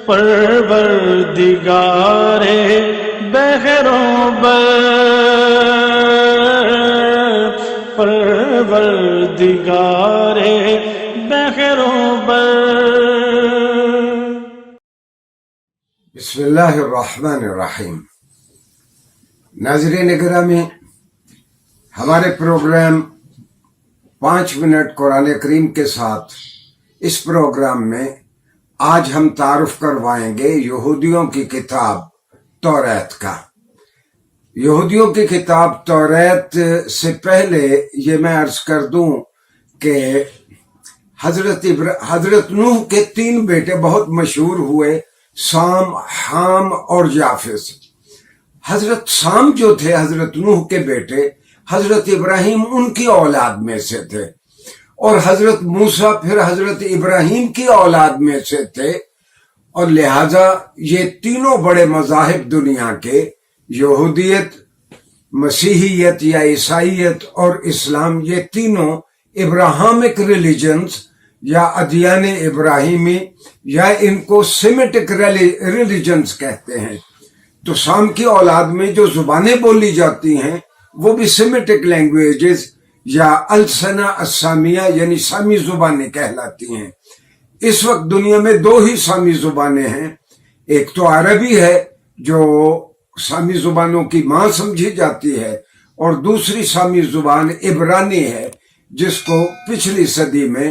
پروردگار بحروں بر، پروردگار بحروں بر۔ بسم اللہ الرحمن الرحیم۔ ناظرین گرامی، ہمارے پروگرام 5 منٹ قرآن کریم کے ساتھ، اس پروگرام میں آج ہم تعارف کروائیں گے یہودیوں کی کتاب توریت کا۔ یہودیوں کی کتاب توریت سے پہلے یہ میں عرض کر دوں کہ حضرت نوح کے 3 بیٹے بہت مشہور ہوئے، سام، حام اور یافس۔ حضرت سام جو تھے حضرت نوح کے بیٹے، حضرت ابراہیم ان کی اولاد میں سے تھے، اور حضرت موسیٰ پھر حضرت ابراہیم کی اولاد میں سے تھے، اور لہذا یہ تینوں بڑے مذاہب دنیا کے، یہودیت، مسیحیت یا عیسائیت اور اسلام، یہ تینوں ابراہمک ریلیجنز یا ادیان ابراہیمی یا ان کو سیمیٹک ریلیجنز کہتے ہیں۔ تو سام کی اولاد میں جو زبانیں بولی جاتی ہیں وہ بھی سیمیٹک لینگویجز یا السنہ السامیہ یعنی سامی زبانیں کہلاتی ہیں۔ اس وقت دنیا میں 2 ہی سامی زبانیں ہیں، ایک تو عربی ہے جو سامی زبانوں کی ماں سمجھی جاتی ہے، اور دوسری سامی زبان عبرانی ہے جس کو پچھلی صدی میں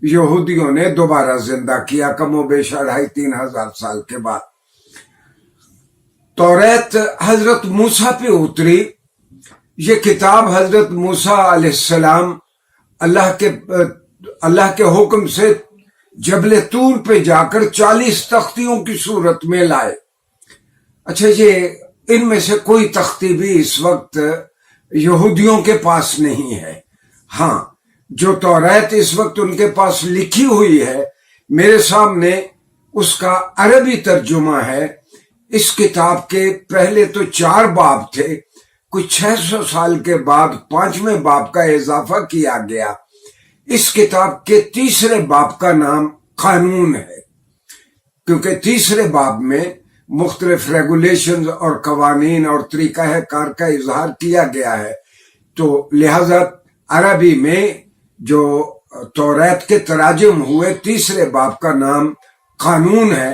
یہودیوں نے دوبارہ زندہ کیا، کم و بیش 2500-3000 ہزار سال کے بعد۔ توریت حضرت موسیٰ پہ اتری۔ یہ کتاب حضرت موسیٰ علیہ السلام اللہ کے حکم سے جبل طور پہ جا کر 40 تختیوں کی صورت میں لائے۔ اچھا، یہ ان میں سے کوئی تختی بھی اس وقت یہودیوں کے پاس نہیں ہے۔ ہاں، جو توریت اس وقت ان کے پاس لکھی ہوئی ہے، میرے سامنے اس کا عربی ترجمہ ہے۔ اس کتاب کے پہلے تو 4 باب تھے، کچھ 600 سال کے بعد 5ویں باب کا اضافہ کیا گیا۔ اس کتاب کے 3رے باب کا نام قانون ہے، کیونکہ 3رے باب میں مختلف ریگولیشنز اور قوانین اور طریقہ کار کا اظہار کیا گیا ہے، تو لہذا عربی میں جو توریت کے تراجم ہوئے 3رے باب کا نام قانون ہے۔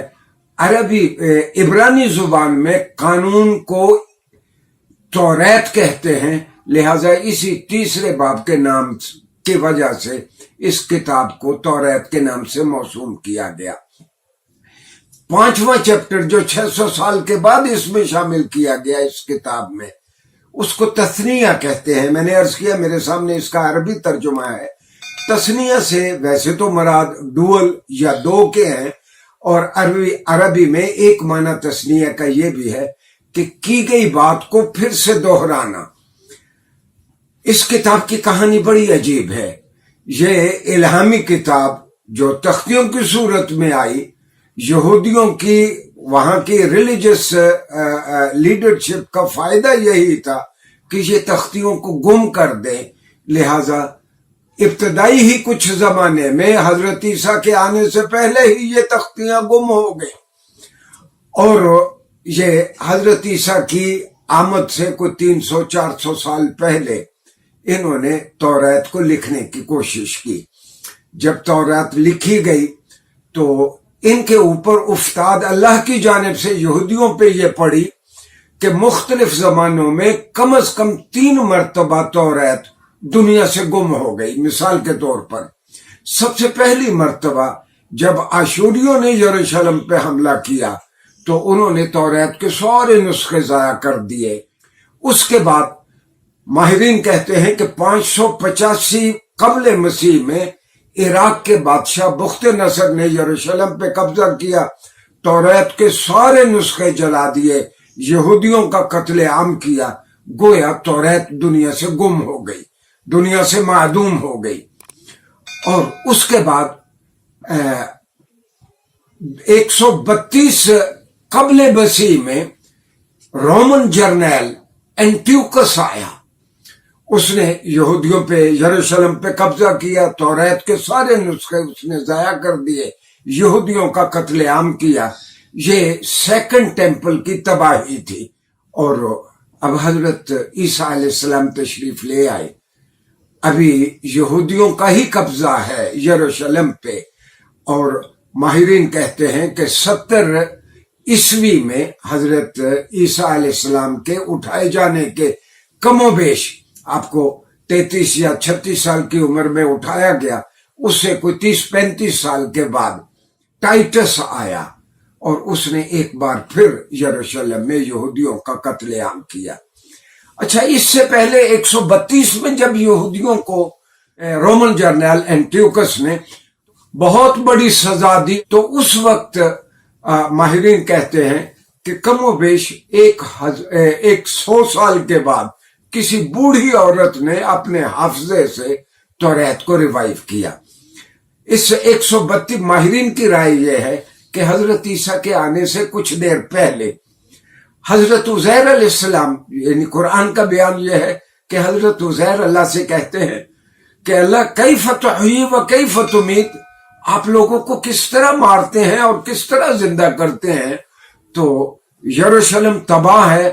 عبرانی زبان میں قانون کو توریت کہتے ہیں، لہذا اسی 3رے باب کے نام کی وجہ سے اس کتاب کو توریت کے نام سے موسوم کیا گیا۔ 5واں چیپٹر جو 600 سال کے بعد اس میں شامل کیا گیا اس کتاب میں، اس کو تثنیہ کہتے ہیں۔ میں نے عرض کیا میرے سامنے اس کا عربی ترجمہ ہے۔ تثنیہ سے ویسے تو مراد ڈوئل یا 2 کے ہیں، اور عربی میں ایک معنی تثنیہ کا یہ بھی ہے کہ کی گئی بات کو پھر سے دہرانا۔ اس کتاب کی کہانی بڑی عجیب ہے۔ یہ الہامی کتاب جو تختیوں کی صورت میں آئی، یہودیوں کی وہاں کی ریلیجس لیڈرشپ کا فائدہ یہی تھا کہ یہ تختیوں کو گم کر دیں، لہذا ابتدائی ہی کچھ زمانے میں حضرت عیسیٰ کے آنے سے پہلے ہی یہ تختیاں گم ہو گئی، اور یہ حضرت عیسیٰ کی آمد سے کوئی 300-400 سال پہلے انہوں نے توریت کو لکھنے کی کوشش کی۔ جب توریت لکھی گئی تو ان کے اوپر افتاد اللہ کی جانب سے یہودیوں پہ یہ پڑی کہ مختلف زمانوں میں کم از کم 3 مرتبہ توریت دنیا سے گم ہو گئی۔ مثال کے طور پر سب سے پہلی مرتبہ جب آشوریوں نے یروشلم پہ حملہ کیا تو انہوں نے توریت کے سارے نسخے ضائع کر دیے۔ اس کے بعد ماہرین کہتے ہیں کہ 585 قبل مسیح میں عراق کے بادشاہ بخت نصر نے یروشلم پہ قبضہ کیا، توریت کے سارے نسخے جلا دیے، یہودیوں کا قتل عام کیا، گویا توریت دنیا سے گم ہو گئی، دنیا سے معدوم ہو گئی۔ اور اس کے بعد 132 قبل مسیح میں رومن جرنیل اینٹیوکس آیا، اس نے یہودیوں پہ یروشلم پہ قبضہ کیا، توریت کے سارے نسخے اس نے ضائع کر دیے، یہودیوں کا قتل عام کیا، یہ سیکنڈ ٹیمپل کی تباہی تھی، اور اب حضرت عیسیٰ علیہ السلام تشریف لے آئے. ابھی یہودیوں کا ہی قبضہ ہے یروشلم پہ، اور ماہرین کہتے ہیں کہ 70 عیسوی میں حضرت عیسیٰ علیہ السلام کے اٹھائے جانے کے کم و بیش، آپ کو 33 یا 36 سال کی عمر میں اٹھایا گیا، اس سے کوئی 30-35 سال کے بعد ٹائٹس آیا اور اس نے ایک بار پھر یروشلم میں یہودیوں کا قتل عام کیا. اچھا، اس سے پہلے 132 میں جب یہودیوں کو رومن جنرل اینٹیوکس نے بہت بڑی سزا دی، تو اس وقت ماہرین کہتے ہیں کہ کم و بیش 100 سال کے بعد کسی بوڑھی عورت نے اپنے حافظے سے توریت کو ریوائیو کیا. اس 132 ماہرین کی رائے یہ ہے کہ حضرت عیسیٰ کے آنے سے کچھ دیر پہلے حضرت عزیر علیہ السلام، یعنی قرآن کا بیان یہ ہے کہ حضرت عزیر اللہ سے کہتے ہیں کہ اللہ کیف تحیی و کیف تمیت، آپ لوگوں کو کس طرح مارتے ہیں اور کس طرح زندہ کرتے ہیں. تو یروشلم تباہ ہے،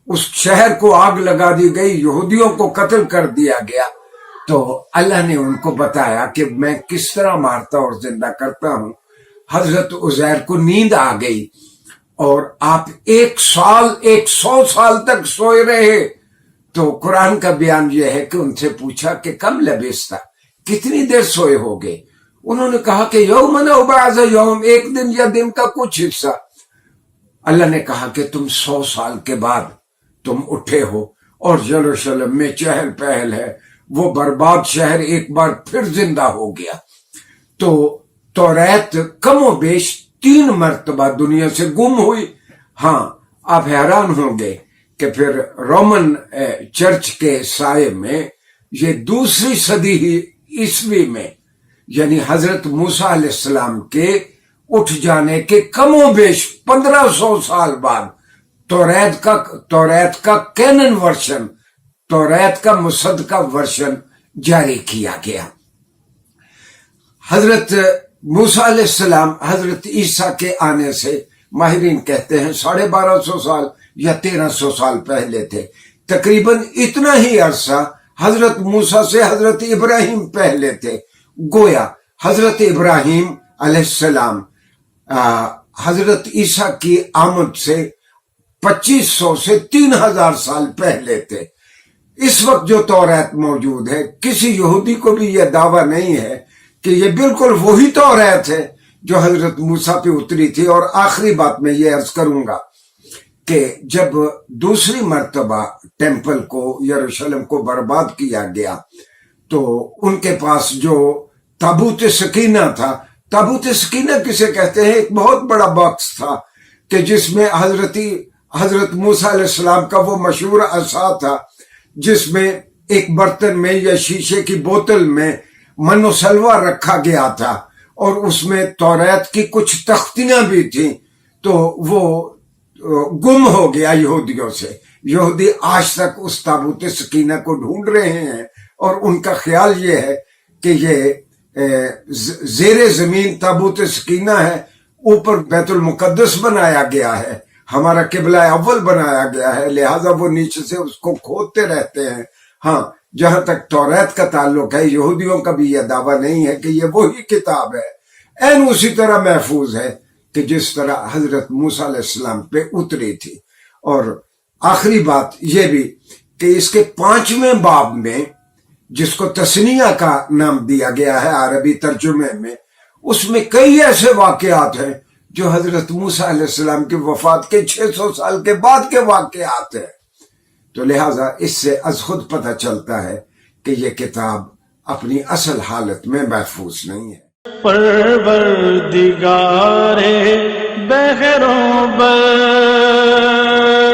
اس شہر کو آگ لگا دی گئی، یہودیوں کو قتل کر دیا گیا. تو اللہ نے ان کو بتایا کہ میں کس طرح مارتا اور زندہ کرتا ہوں. حضرت عزیر کو نیند آ گئی اور آپ 100 سال تک سوئے رہے. تو قرآن کا بیان یہ ہے کہ ان سے پوچھا کہ کم لبثت، کتنی دیر سوئے ہوگے؟ انہوں نے کہا کہ یومن او بعض یوم، ایک دن یا دن کا کچھ حصہ. اللہ نے کہا کہ تم 100 سال کے بعد تم اٹھے ہو اور یروشلم میں چہل پہل ہے، وہ برباد شہر ایک بار پھر زندہ ہو گیا. تو توریت کم و بیش 3 مرتبہ دنیا سے گم ہوئی. ہاں، آپ حیران ہوں گے کہ پھر رومن چرچ کے سائے میں یہ 2 صدی عیسوی میں، یعنی حضرت موسیٰ علیہ السلام کے اٹھ جانے کے کم و بیش 1500 سال بعد توریت کا کینن ورشن، توریت کا مصدقہ ورشن جاری کیا گیا. حضرت موسیٰ علیہ السلام حضرت عیسیٰ کے آنے سے ماہرین کہتے ہیں 1250 سال یا 1300 سال پہلے تھے. تقریباً اتنا ہی عرصہ حضرت موسیٰ سے حضرت ابراہیم پہلے تھے. گویا حضرت ابراہیم علیہ السلام حضرت عیسیٰ کی آمد سے 2500 سے 3000 سال پہلے تھے. اس وقت جو توریت موجود ہے، کسی یہودی کو بھی یہ دعویٰ نہیں ہے کہ یہ بالکل وہی توریت ہے جو حضرت موسیٰ پہ اتری تھی. اور آخری بات میں یہ عرض کروں گا کہ جب دوسری مرتبہ ٹیمپل کو، یروشلم کو برباد کیا گیا، تو ان کے پاس جو تابوت سکینہ تھا، تابوت سکینہ کسے کہتے ہیں، ایک بہت بڑا باکس تھا کہ جس میں حضرت موسیٰ علیہ السلام کا وہ مشہور عصا تھا، جس میں ایک برتن میں یا شیشے کی بوتل میں من و سلوہ رکھا گیا تھا، اور اس میں توریت کی کچھ تختیاں بھی تھیں. تو وہ گم ہو گیا یہودیوں سے. یہودی آج تک اس تابوت سکینہ کو ڈھونڈ رہے ہیں، اور ان کا خیال یہ ہے کہ یہ زیر زمین تابوت سکینہ ہے، اوپر بیت المقدس بنایا گیا ہے، ہمارا قبلہ اول بنایا گیا ہے، لہٰذا وہ نیچے سے اس کو کھودتے رہتے ہیں. ہاں، جہاں تک توریت کا تعلق ہے، یہودیوں کا بھی یہ دعویٰ نہیں ہے کہ یہ وہی کتاب ہے، این اسی طرح محفوظ ہے کہ جس طرح حضرت موسیٰ علیہ السلام پہ اتری تھی. اور آخری بات یہ بھی کہ اس کے 5ویں باب میں، جس کو تثنیہ کا نام دیا گیا ہے عربی ترجمے میں، اس میں کئی ایسے واقعات ہیں جو حضرت موسیٰ علیہ السلام کی وفات کے 600 سال کے بعد کے واقعات ہیں. تو لہٰذا اس سے از خود پتہ چلتا ہے کہ یہ کتاب اپنی اصل حالت میں محفوظ نہیں ہے. پروردگار بحر و بر